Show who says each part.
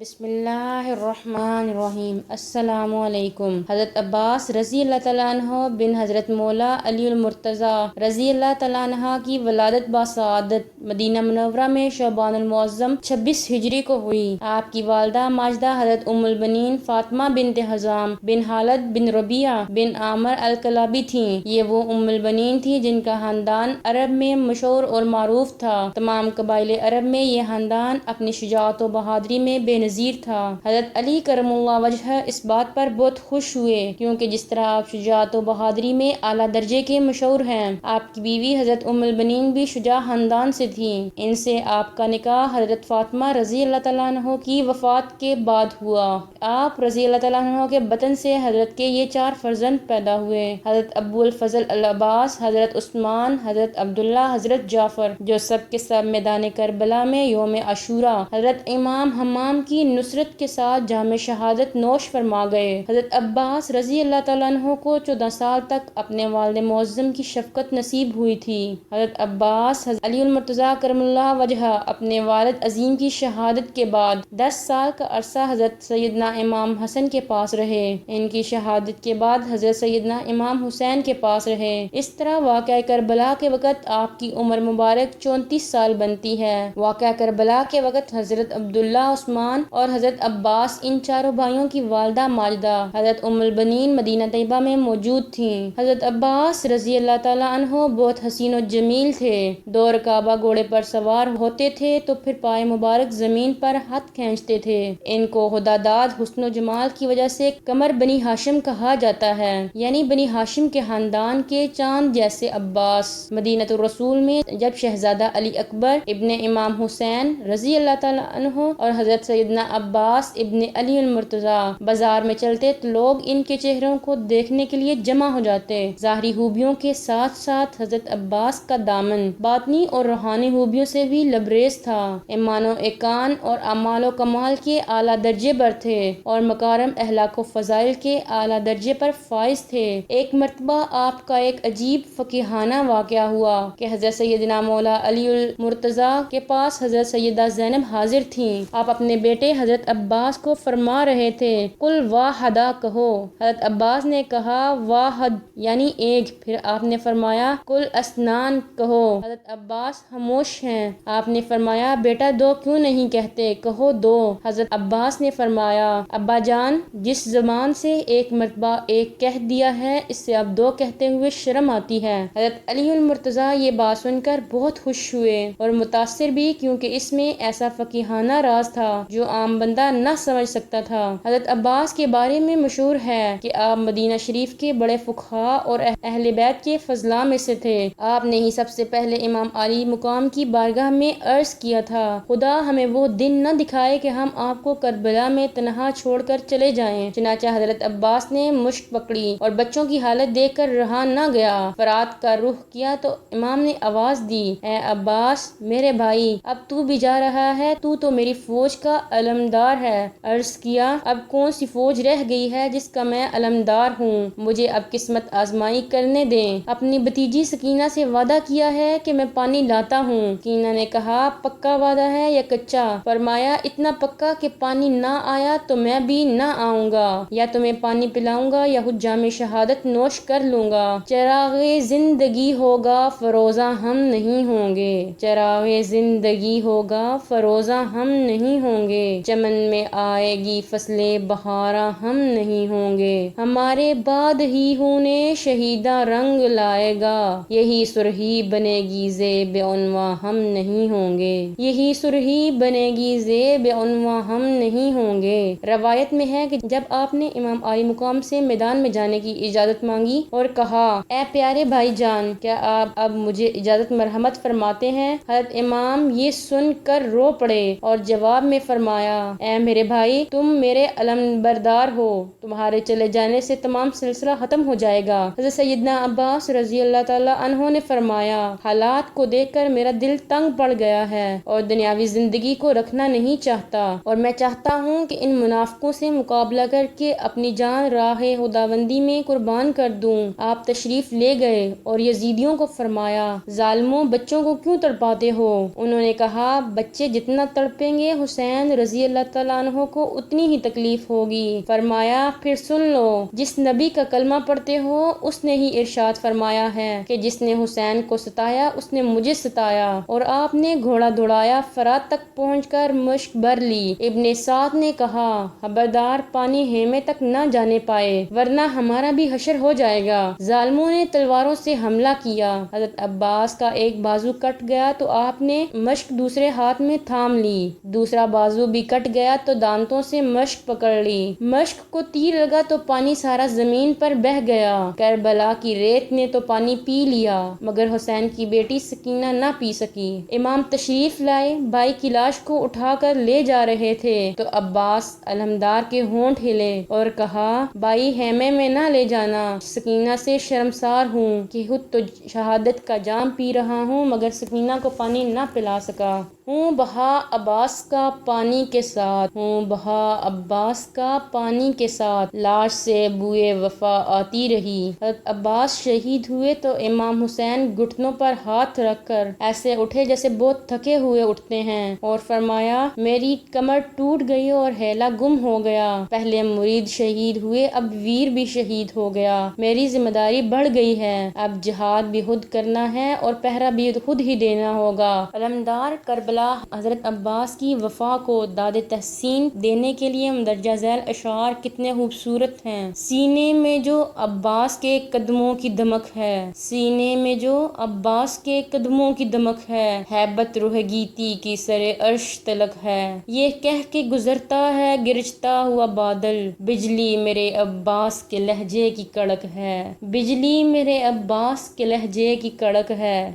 Speaker 1: بسم اللہ الرحمن الرحیم۔ السلام علیکم۔ حضرت عباس رضی اللہ تعالیٰ عنہ بن حضرت مولا علی المرتضیٰ رضی اللہ تعالیٰ عنہ کی ولادت باسعادت مدینہ منورہ میں شعبان المعظم 26 ہجری کو ہوئی۔ آپ کی والدہ ماجدہ حضرت ام البنین فاطمہ بنت حزام بن خالد بن ربیعہ بن عامر الکلابی تھیں۔ یہ وہ ام البنین تھی جن کا خاندان عرب میں مشہور اور معروف تھا۔ تمام قبائل عرب میں یہ خاندان اپنی شجاعت و بہادری میں بے نظیر تھا۔ حضرت علی کرم اللہ وجہہ اس بات پر بہت خوش ہوئے کیونکہ جس طرح آپ شجاعت و بہادری میں اعلیٰ درجے کے مشہور ہیں، آپ کی بیوی حضرت ام البنین بھی شجاع خاندان سے تھیں۔ ان سے آپ کا نکاح حضرت فاطمہ رضی اللہ تعالیٰ عنہ کی وفات کے بعد ہوا۔ آپ رضی اللہ تعالیٰ عنہ کے بطن سے حضرت کے یہ 4 فرزند پیدا ہوئے: حضرت ابو الفضل العباس، حضرت عثمان، حضرت عبداللہ، حضرت جعفر، جو سب کے سب میدان کربلا میں یوم عاشوراء حضرت امام حمام کی نصرت کے ساتھ جام شہادت نوش فرما گئے۔ حضرت عباس رضی اللہ تعالیٰ عنہ کو 14 سال تک اپنے والد معظم کی شفقت نصیب ہوئی تھی۔ حضرت عباس حضرت علی المرتضیٰ کرم اللہ وجہہ اپنے والد عظیم کی شہادت کے بعد 10 سال کا عرصہ حضرت سیدنا امام حسن کے پاس رہے۔ ان کی شہادت کے بعد حضرت سیدنا امام حسین کے پاس رہے۔ اس طرح واقعہ کربلا کے وقت آپ کی عمر مبارک 34 سال بنتی ہے۔ واقعہ کربلا کے وقت حضرت عبداللہ، عثمان اور حضرت عباس ان چاروں بھائیوں کی والدہ ماجدہ حضرت ام البنین مدینہ طیبہ میں موجود تھیں۔ حضرت عباس رضی اللہ تعالیٰ عنہ بہت حسین و جمیل تھے۔ دور کعبہ گھوڑے پر سوار ہوتے تھے تو پھر پائے مبارک زمین پر ہاتھ کھینچتے تھے۔ ان کو خدا داد حسن و جمال کی وجہ سے قمر بنی ہاشم کہا جاتا ہے، یعنی بنی ہاشم کے خاندان کے چاند جیسے عباس۔ مدینہ الرسول میں جب شہزادہ علی اکبر ابن امام حسین رضی اللہ تعالیٰ عنہ اور حضرت سیدنا عباس ابن علی المرتضیٰ بازار میں چلتے تو لوگ ان کے چہروں کو دیکھنے کے لیے جمع ہو جاتے۔ ظاہری خوبیوں کے ساتھ ساتھ حضرت عباس کا دامن باطنی اور روحانی خوبیوں سے بھی لبریز تھا۔ ایمان و ایقان اور اعمال و کمال کے اعلیٰ درجے پر تھے اور مکارم اخلاق و فضائل کے اعلیٰ درجے پر فائز تھے۔ ایک مرتبہ آپ کا ایک عجیب فقیہانہ واقعہ ہوا کہ حضرت سیدنا مولا علی المرتضیٰ کے پاس حضرت سیدہ زینب حاضر تھیں۔ آپ اپنے بیٹے حضرت عباس کو فرما رہے تھے، "قل واحدہ" کہو۔ حضرت عباس نے کہا واحد یعنی ایک۔ پھر آپ نے فرمایا "قل اسنان" کہو۔ حضرت عباس خاموش ہیں۔ آپ نے فرمایا "بیٹا 2 کیوں نہیں کہتے، کہو 2۔ حضرت عباس نے فرمایا "ابا جان، جس زبان سے ایک مرتبہ ایک کہہ دیا ہے اس سے اب 2 کہتے ہوئے شرم آتی ہے۔ حضرت علی المرتضیٰ یہ بات سن کر بہت خوش ہوئے اور متاثر بھی، کیونکہ اس میں ایسا فقیہانہ راز تھا جو عام بندہ نہ سمجھ سکتا تھا۔ حضرت عباس کے بارے میں مشہور ہے کہ آپ مدینہ شریف کے بڑے فقہا اور اہل بیت کے فضلاء میں سے تھے۔ آپ نے ہی سب سے پہلے امام علی مقام کی بارگاہ میں عرض کیا تھا، "خدا ہمیں وہ دن نہ دکھائے کہ ہم آپ کو کربلا میں تنہا چھوڑ کر چلے جائیں"۔ چنانچہ حضرت عباس نے مشک پکڑی اور بچوں کی حالت دیکھ کر رہا نہ گیا۔ فرات کا رخ کیا تو امام نے آواز دی، "اے عباس میرے بھائی، اب تو بھی جا رہا ہے، تو میری فوج کا علمدار ہے"۔ عرض کیا، "اب کون سی فوج رہ گئی ہے جس کا میں علمدار ہوں؟ مجھے اب قسمت آزمائی کرنے دیں۔ اپنی بھتیجی سکینہ سے وعدہ کیا ہے کہ میں پانی لاتا ہوں"۔ سکینہ نے کہا، "پکا وعدہ ہے یا کچا؟" فرمایا، "اتنا پکا کہ پانی نہ آیا تو میں بھی نہ آؤں گا، یا تمہیں پانی پلاؤں گا یا خود جام شہادت نوش کر لوں گا۔ چراغ زندگی ہوگا فروزاں ہم نہیں ہوں گے، چراغ زندگی ہوگا فروزاں ہم نہیں ہوں گے، چمن میں آئے گی فصلیں بہاراں ہم نہیں ہوں گے، ہمارے بعد ہی خون شہیداں رنگ لائے گا، یہی سرخی بنے گی زیب عنواں ہم نہیں ہوں گے، یہی سرخی بنے گی زیب عنواں ہم نہیں ہوں گے"۔ روایت میں ہے کہ جب آپ نے امام علی مقام سے میدان میں جانے کی اجازت مانگی اور کہا، "اے پیارے بھائی جان، کیا آپ اب مجھے اجازت مرحمت فرماتے ہیں"، حضرت امام یہ سن کر رو پڑے اور جواب میں فرمایا، "اے میرے بھائی، تم میرے علمبردار ہو، تمہارے چلے جانے سے تمام سلسلہ ختم ہو جائے گا"۔ حضرت سیدنا عباس رضی اللہ تعالیٰ عنہ نے فرمایا، "حالات کو دیکھ کر میرا دل تنگ پڑ گیا ہے اور دنیاوی زندگی کو رکھنا نہیں چاہتا، اور میں چاہتا ہوں کہ ان منافقوں سے مقابلہ کر کے اپنی جان راہ خداوندی میں قربان کر دوں۔ آپ تشریف لے گئے اور یزیدیوں کو فرمایا، ظالموں، بچوں کو کیوں تڑپاتے ہو؟ انہوں نے کہا، بچے جتنا تڑپیں گے حسین رضی اللہ تعالیٰ عنہ کو اتنی ہی تکلیف ہوگی۔ فرمایا، پھر سن لو، جس نبی کا کلمہ پڑھتے ہو اس نے ہی ارشاد فرمایا ہے کہ جس نے حسین کو ستایا اس نے مجھے ستایا، اور آپ نے گھوڑا دوڑایا، فرات تک پہنچ کر مشک بھر لی۔ ابن سعد نے کہا، خبردار پانی خیمے تک نہ جانے پائے ورنہ ہمارا بھی حشر ہو جائے گا۔ ظالموں نے تلواروں سے حملہ کیا، حضرت عباس کا ایک بازو کٹ گیا تو آپ نے مشک دوسرے ہاتھ میں تھام لی، دوسرا بازو بھی کٹ گیا تو دانتوں سے مشک پکڑ لی، مشک کو تیر لگا تو پانی سارا زمین پر بہہ گیا، کربلا کی ریت نے تو پانی پی لیا مگر حسین کی بیٹی سکینہ نہ پی سکی۔ امام تشریف لائے، بھائی کی لاش کو اٹھا کر لے جا رہے تھے تو عباس علمدار کے ہونٹ ہلے اور کہا، بھائی خیمے میں نہ لے جانا، سکینہ سے شرمسار ہوں کہ خود تو شہادت کا جام پی رہا ہوں مگر سکینہ کو پانی نہ پلا سکا۔ ہوں بہا عباس کا پانی کے ساتھ، ہوں بہا عباس کا پانی کے ساتھ، لاش سے بوئے وفا آتی رہی۔ حضرت عباس شہید ہوئے تو امام حسین گھٹنوں پر ہاتھ رکھ کر ایسے اٹھے جیسے بہت تھکے ہوئے اٹھتے ہیں اور فرمایا، میری کمر ٹوٹ گئی اور ہیلا گم ہو گیا، پہلے مرید شہید ہوئے اب ویر بھی شہید ہو گیا، میری ذمہ داری بڑھ گئی ہے، اب جہاد بھی خود کرنا ہے اور پہرا بھی خود ہی دینا ہوگا۔ علمدار کربلا حضرت عباس کی وفا کو داد تحسین دینے کے لیے مندرجہ ذیل اشعار کتنے خوبصورت ہیں۔ سینے میں جو عباس کے قدموں کی دمک ہے، سینے میں جو عباس کے قدموں کی دمک ہے، ہیبت روح گیتی کی سرے عرش تلک ہے، یہ کہہ کے گزرتا ہے گرجتا ہوا بادل، بجلی میرے عباس کے لہجے کی کڑک ہے، بجلی میرے عباس کے لہجے کی کڑک ہے۔